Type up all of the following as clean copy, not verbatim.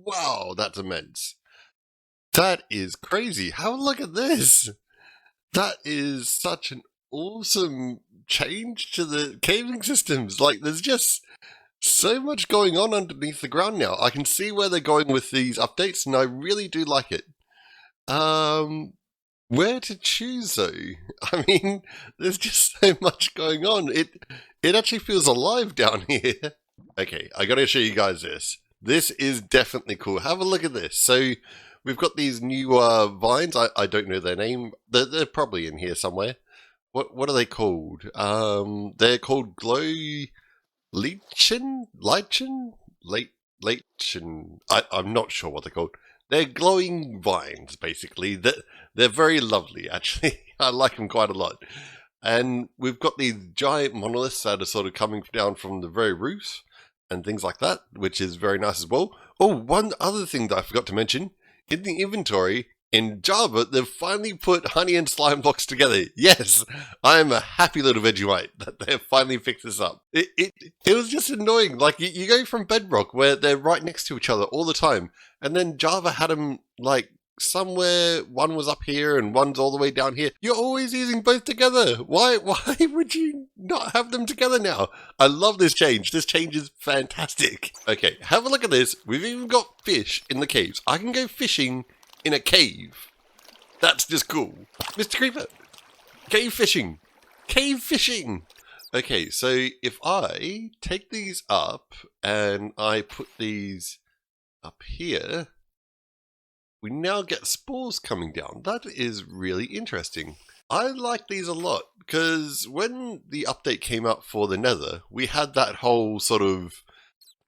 Wow, that's immense. That is crazy. Have a look at this. That is such an awesome change to the caving systems. Like, there's just so much going on underneath the ground now. I can see where they're going with these updates, and I really do like it. Um, where to choose though? I mean, there's just so much going on. It actually feels alive down here. Okay, I gotta show you guys this. This is definitely cool. Have a look at this. So we've got these new vines. I don't know their name. They're probably in here somewhere. What are they called? They're called glow lichen, lichen. I'm not sure what they're called. They're glowing vines, basically. They're very lovely, actually. I like them quite a lot. And we've got these giant monoliths that are sort of coming down from the very roof and things like that, which is very nice as well. Oh, one other thing that I forgot to mention. In the inventory, in Java, they've finally put honey and slime blocks together. Yes, I am a happy little Vegemite that they've finally fixed this up. It was just annoying. Like, you go from Bedrock, where they're right next to each other all the time, and then Java had them, like, somewhere, one was up here and one's all the way down here. You're always using both together. Why would you not have them together now? I love this change. This change is fantastic. Okay, have a look at this. We've even got fish in the caves. I can go fishing in a cave. That's just cool. Mr. Creeper, cave fishing. Cave fishing. Okay, so if I take these up and I put these up here, we now get spores coming down. That is really interesting. I like these a lot because when the update came out for the Nether, we had that whole sort of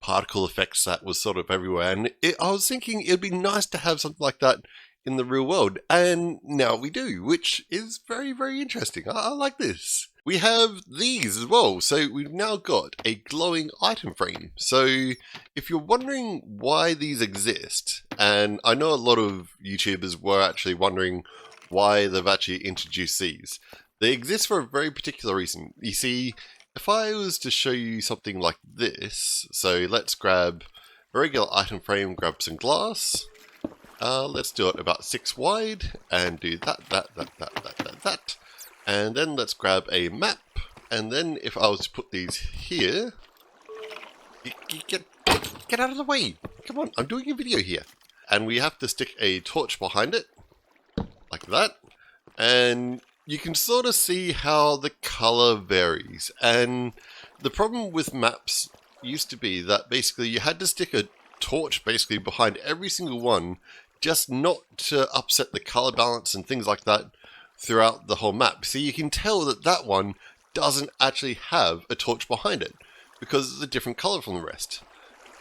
particle effects that was sort of everywhere, and I was thinking it'd be nice to have something like that in the real world, and now we do, which is very, very interesting. I like this. We have these as well, so we've now got a glowing item frame. So if you're wondering why these exist, and I know a lot of YouTubers were actually wondering why they've actually introduced these, they exist for a very particular reason. You see, if I was to show you something like this, so let's grab a regular item frame, grab some glass. Let's do it about 6 wide and do that. And then let's grab a map. And then if I was to put these here, get out of the way. Come on, I'm doing a video here. And we have to stick a torch behind it, like that. And you can sort of see how the color varies. And the problem with maps used to be that basically you had to stick a torch basically behind every single one, just not to upset the color balance and things like that throughout the whole map. So you can tell that that one doesn't actually have a torch behind it because it's a different color from the rest.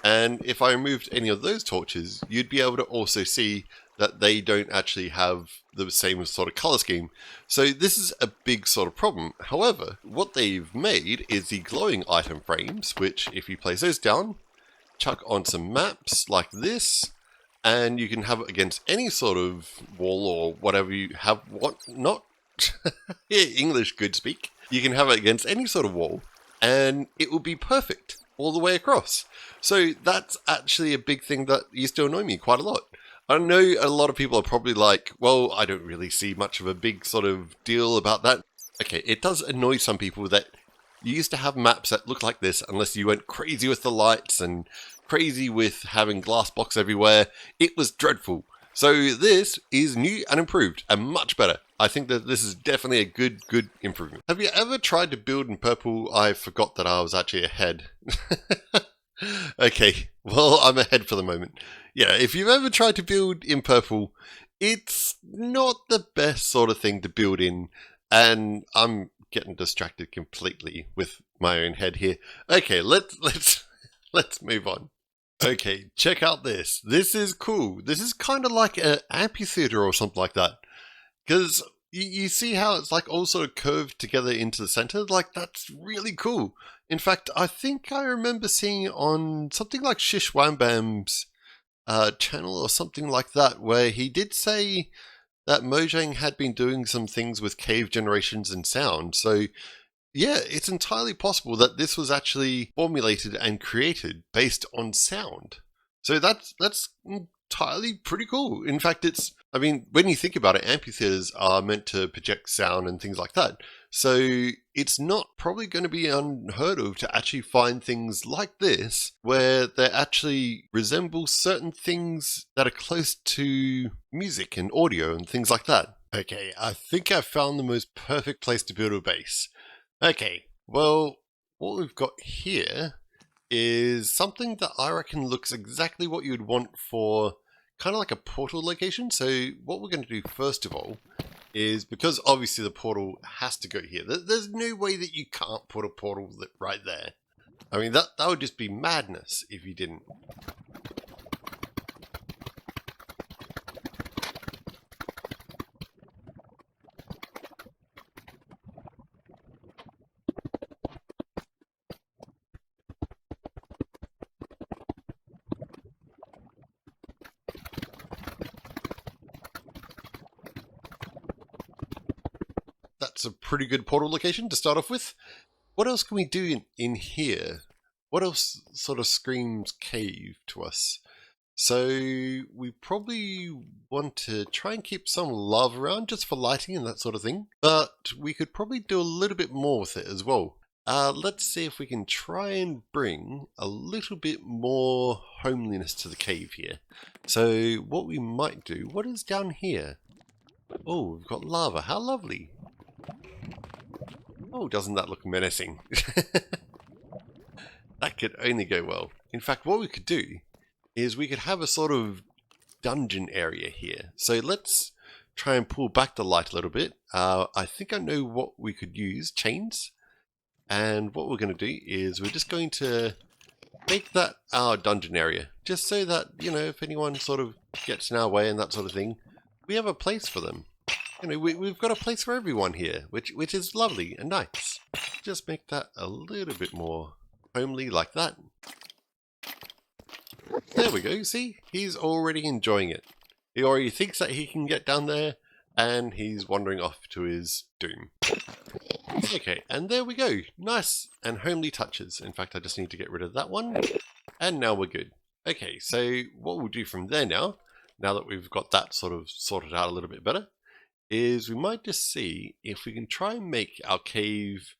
And if I removed any of those torches, you'd be able to also see that they don't actually have the same sort of color scheme. So this is a big sort of problem. However, what they've made is the glowing item frames, which if you place those down, chuck on some maps like this, and you can have it against any sort of wall or whatever you have, English good speak. You can have it against any sort of wall, and it will be perfect all the way across. So that's actually a big thing that used to annoy me quite a lot. I know a lot of people are probably like, well, I don't really see much of a big sort of deal about that. Okay, it does annoy some people that you used to have maps that look like this unless you went crazy with the lights and crazy with having glass blocks everywhere. It was dreadful. So this is new and improved and much better. I think that this is definitely a good improvement. Have you ever tried to build in purple? I forgot that I was actually ahead. Okay, well, I'm ahead for the moment. Yeah, if you've ever tried to build in purple, it's not the best sort of thing to build in, and I'm getting distracted completely with my own head here. Okay, let's move on. Okay, check out this. This is cool. This is kind of like an amphitheater or something like that. Because you see how it's like all sort of curved together into the center? Like, that's really cool. In fact, I think I remember seeing it on something like Shish Wham Bam's channel or something like that, where he did say that Mojang had been doing some things with cave generations and sound. So yeah, it's entirely possible that this was actually formulated and created based on sound. So that's entirely pretty cool. In fact, I mean, when you think about it, amphitheaters are meant to project sound and things like that. So it's not probably going to be unheard of to actually find things like this, where they actually resemble certain things that are close to music and audio and things like that. Okay, I think I've found the most perfect place to build a base. Okay, well, what we've got here is something that I reckon looks exactly what you'd want for kind of like a portal location. So what we're going to do first of all is, because obviously the portal has to go here, there's no way that you can't put a portal right there. I mean, that would just be madness if you didn't. That's a pretty good portal location to start off with. What else can we do in here? What else sort of screams cave to us? So we probably want to try and keep some lava around just for lighting and that sort of thing. But we could probably do a little bit more with it as well. Let's see if we can try and bring a little bit more homeliness to the cave here. So what we might do, what is down here? Oh, we've got lava. How lovely. Oh, doesn't that look menacing? That could only go well. In fact, what we could do is we could have a sort of dungeon area here. So let's try and pull back the light a little bit. I think I know what we could use, chains. And what we're going to do is we're just going to make that our dungeon area. Just so that, you know, if anyone sort of gets in our way and that sort of thing, we have a place for them. You know, we've got a place for everyone here, which is lovely and nice. Just make that a little bit more homely like that. There we go, see? He's already enjoying it. He already thinks that he can get down there, and he's wandering off to his doom. Okay, and there we go. Nice and homely touches. In fact, I just need to get rid of that one, and now we're good. Okay, so what we'll do from there now that we've got that sort of sorted out a little bit better, is we might just see if we can try and make our cave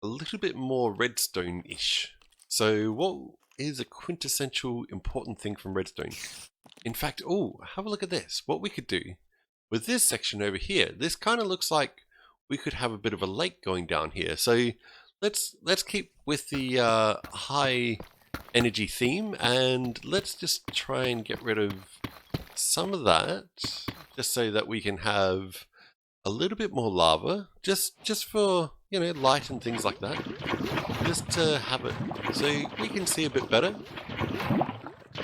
a little bit more redstone-ish. So what is a quintessential important thing from redstone? In fact, oh, have a look at this. What we could do with this section over here, this kind of looks like we could have a bit of a lake going down here. So let's keep with the high energy theme, and let's just try and get rid of some of that, just so that we can have a little bit more lava, just for, you know, light and things like that, just to have it so we can see a bit better.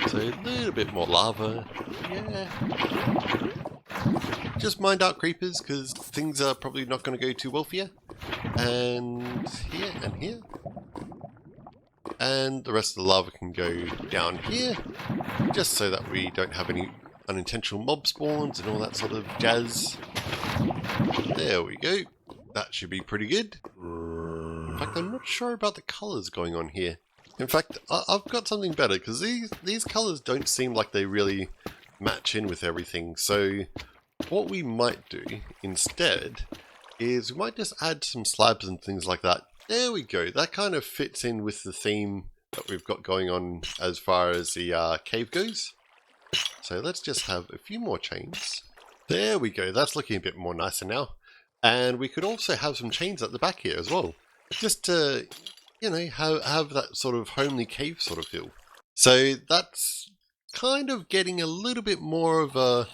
So a little bit more lava, yeah. Just mind out creepers, because things are probably not going to go too well for you. And here and here. And the rest of the lava can go down here, just so that we don't have any unintentional mob spawns and all that sort of jazz. There we go. That should be pretty good. In fact, I'm not sure about the colours going on here. In fact, I've got something better, because these colours don't seem like they really match in with everything. So what we might do instead is we might just add some slabs and things like that. There we go. That kind of fits in with the theme that we've got going on as far as the cave goes. So let's just have a few more chains. There we go. That's looking a bit more nicer now. And we could also have some chains at the back here as well, just to, you know, have that sort of homely cave sort of feel. So that's kind of getting a little bit more of a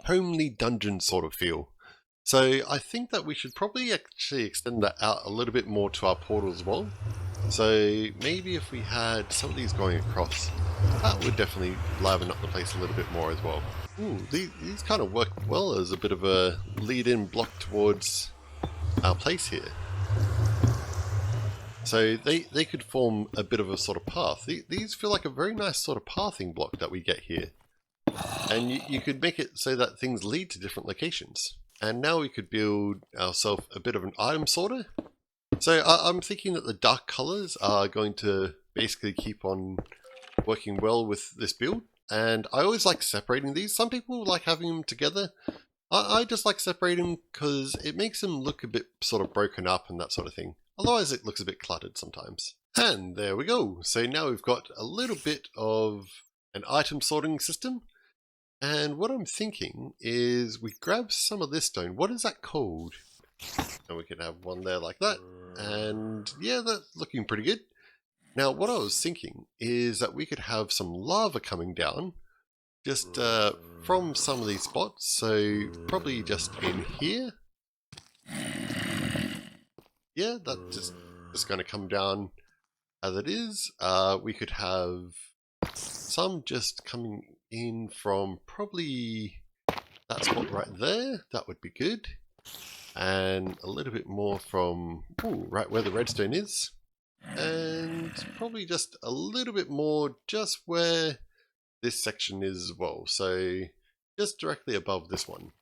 homely dungeon sort of feel. So I think that we should probably actually extend that out a little bit more to our portal as well. So maybe if we had some of these going across, that would definitely liven up the place a little bit more as well. Ooh, these kind of work well as a bit of a lead-in block towards our place here. So they could form a bit of a sort of path. These feel like a very nice sort of pathing block that we get here. And you could make it so that things lead to different locations. And now we could build ourselves a bit of an item sorter. So I'm thinking that the dark colors are going to basically keep on working well with this build. and I always like separating these. Some people like having them together. I just like separating them because it makes them look a bit sort of broken up and that sort of thing. Otherwise it looks a bit cluttered sometimes. And there we go. So now we've got a little bit of an item sorting system. And what I'm thinking is we grab some of this stone. What is that called? And we can have one there like that. And yeah, that's looking pretty good. Now what I was thinking is that we could have some lava coming down just from some of these spots. So probably just in here. Yeah, that's just going to come down as it is. We could have some just coming in from probably that spot right there. That would be good. And a little bit more from right where the redstone is. And probably just a little bit more just where this section is as well. So just directly above this one.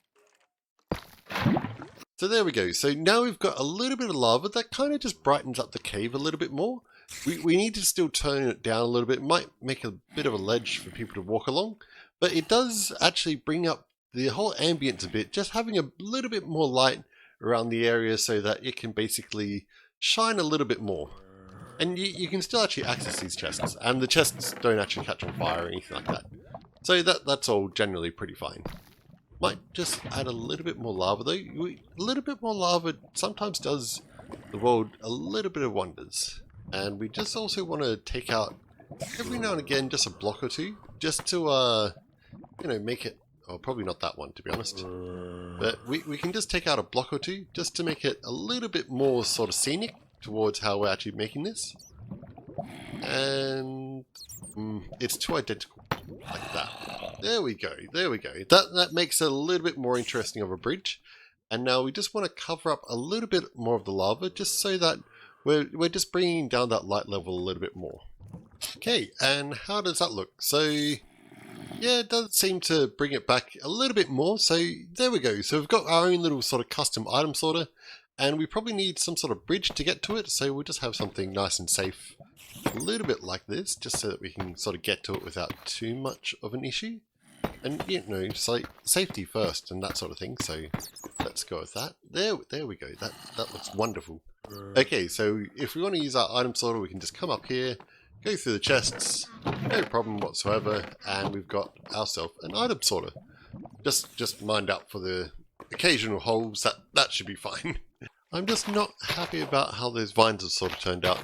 So there we go. So now we've got a little bit of lava that kind of just brightens up the cave a little bit more. We need to still turn it down a little bit. It might make a bit of a ledge for people to walk along, but it does actually bring up the whole ambience a bit, just having a little bit more light around the area so that it can basically shine a little bit more. And you can still actually access these chests, and the chests don't actually catch on fire or anything like that. So that's all generally pretty fine. Might just add a little bit more lava though. A little bit more lava sometimes does the world a little bit of wonders. And we just also want to take out every now and again just a block or two, just to you know, make it, or probably not that one to be honest, but we can just take out a block or two just to make it a little bit more sort of scenic towards how we're actually making this. And it's too identical like that. There we go, there we go. That makes it a little bit more interesting of a bridge. And now we just want to cover up a little bit more of the lava just so that we're just bringing down that light level a little bit more. Okay, and how does that look? So yeah, it does seem to bring it back a little bit more. So there we go. So we've got our own little sort of custom item sorter, and we probably need some sort of bridge to get to it. So we'll just have something nice and safe, a little bit like this, just so that we can sort of get to it without too much of an issue. And you know, so safety first and that sort of thing. So let's go with that. There we go. That looks wonderful. Okay, so if we want to use our item sorter, we can just come up here, go through the chests, no problem whatsoever, and we've got ourselves an item sorter. Just mind out for the occasional holes. That should be fine. I'm just not happy about how those vines have sort of turned out.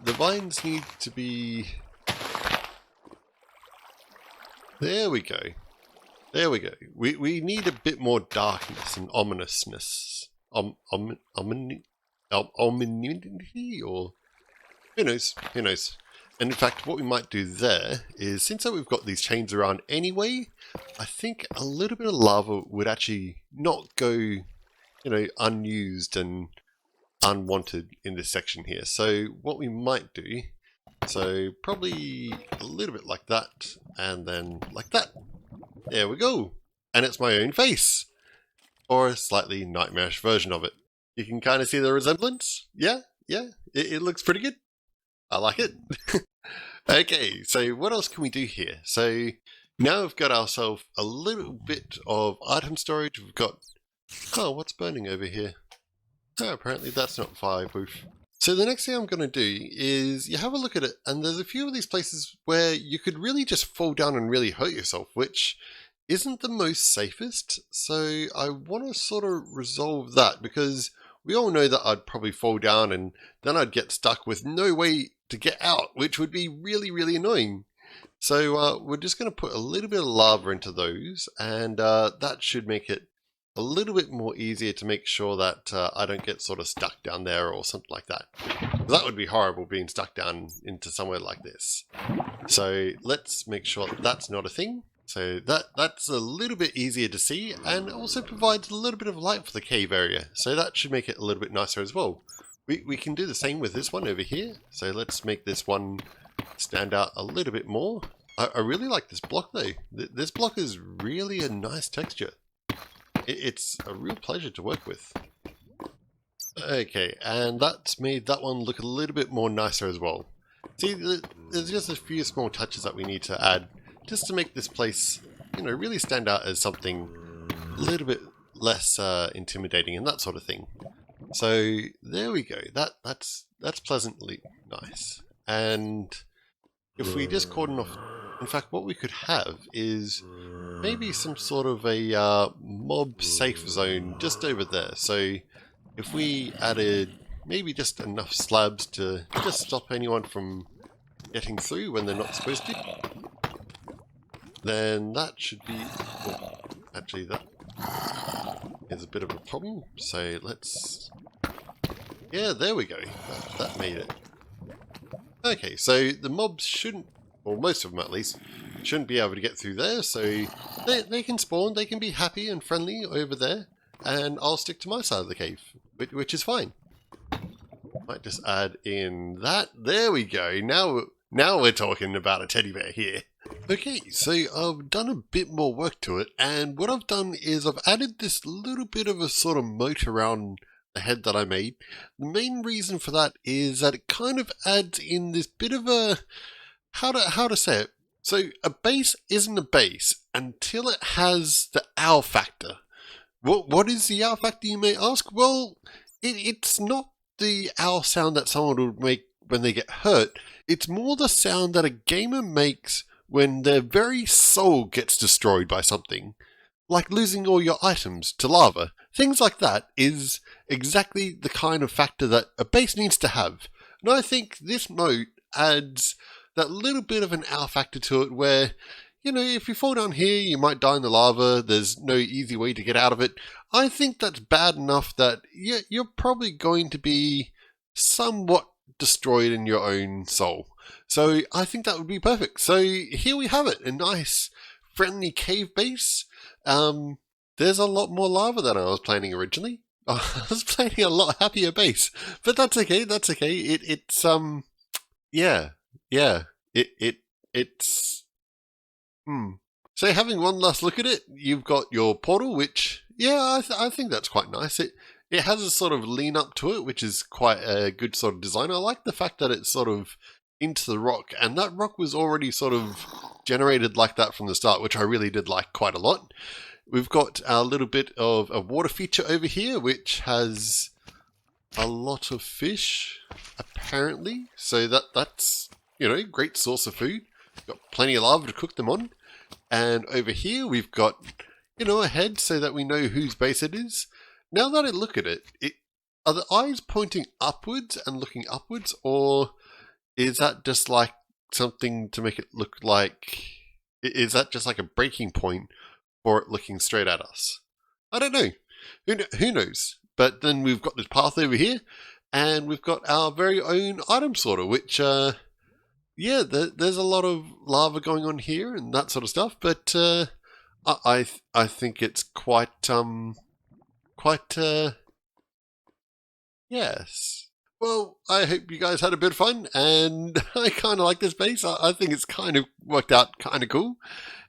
The vines need to be... There we go. There we go. We need a bit more darkness and ominousness. Ominity, or who knows? Who knows? And in fact, what we might do there is, since we've got these chains around anyway, I think a little bit of lava would actually not go, you know, unused and unwanted in this section here. So what we might do, so probably a little bit like that, and then like that. There we go. And it's my own face, or a slightly nightmarish version of it. You can kind of see the resemblance. Yeah, it looks pretty good. I like it. Okay, so what else can we do here? So now we've got ourselves a little bit of item storage. We've got, oh, what's burning over here? Oh, apparently that's not fireproof. So the next thing I'm going to do is you have a look at it, and there's a few of these places where you could really just fall down and really hurt yourself, which isn't the most safest. So I want to sort of resolve that, because we all know that I'd probably fall down and then I'd get stuck with no way to get out, which would be really, really annoying. So we're just going to put a little bit of lava into those, and that should make it a little bit more easier to make sure that I don't get sort of stuck down there or something like that. That would be horrible, being stuck down into somewhere like this. So let's make sure that that's not a thing. So that's a little bit easier to see, and also provides a little bit of light for the cave area. So that should make it a little bit nicer as well. We can do the same with this one over here. So let's make this one stand out a little bit more. I really like this block though. This block is really a nice texture. It's a real pleasure to work with. Okay, and that's made that one look a little bit more nicer as well. See, there's just a few small touches that we need to add just to make this place, you know, really stand out as something a little bit less intimidating and that sort of thing. So there we go. That's pleasantly nice. And if we just cordon off, in fact, what we could have is maybe some sort of a mob safe zone just over there. So if we added maybe just enough slabs to just stop anyone from getting through when they're not supposed to, then that should be... Oh, actually, that is a bit of a problem. So let's... Yeah, there we go. That made it. Okay, so the mobs shouldn't, or most of them at least, shouldn't be able to get through there, so they can spawn, they can be happy and friendly over there, and I'll stick to my side of the cave, which is fine. Might just add in that. There we go. Now we're talking about a teddy bear here. Okay, so I've done a bit more work to it, and what I've done is I've added this little bit of a sort of moat around the head that I made. The main reason for that is that it kind of adds in this bit of a... How to say it? So a base isn't a base until it has the ow factor. What is the ow factor, you may ask? Well, it's not the ow sound that someone would make when they get hurt. It's more the sound that a gamer makes when their very soul gets destroyed by something. Like losing all your items to lava. Things like that is exactly the kind of factor that a base needs to have. And I think this mode adds that little bit of an ow factor to it where, you know, if you fall down here, you might die in the lava. There's no easy way to get out of it. I think that's bad enough that you're probably going to be somewhat destroyed in your own soul. So I think that would be perfect. So here we have it, a nice friendly cave base. There's a lot more lava than I was planning originally. I was planning a lot happier base, but that's okay. That's okay. It's So having one last look at it, you've got your portal, which I think that's quite nice. It has a sort of lean up to it, which is quite a good sort of design. I like the fact that it's sort of into the rock, and that rock was already sort of generated like that from the start, which I really did like quite a lot. We've got a little bit of a water feature over here, which has a lot of fish, apparently. So that's, you know, great source of food. Got plenty of lava to cook them on. And over here we've got, you know, a head so that we know whose base it is. Now that I look at it, are the eyes pointing upwards and looking upwards, or is that just like something to make it look like... Is that just like a breaking point for it looking straight at us? I don't know. Who knows? But then we've got this path over here, and we've got our very own item sorter, which, there's a lot of lava going on here and that sort of stuff, but I think it's quite, yes. Well, I hope you guys had a bit of fun, and I kind of like this base. I think it's kind of worked out kind of cool.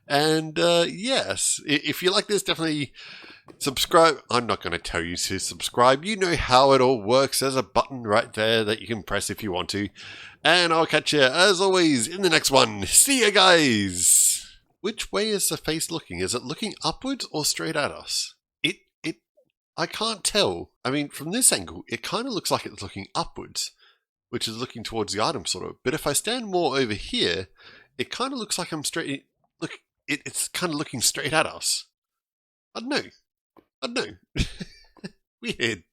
And yes, if you like this, definitely subscribe. I'm not going to tell you to subscribe. You know how it all works. There's a button right there that you can press if you want to. And I'll catch you, as always, in the next one. See ya, guys! Which way is the face looking? Is it looking upwards or straight at us? I can't tell. I mean, from this angle, it kind of looks like it's looking upwards, which is looking towards the item sort of. But if I stand more over here, it kind of looks like I'm straight... Look, it's kind of looking straight at us. I don't know. Weird.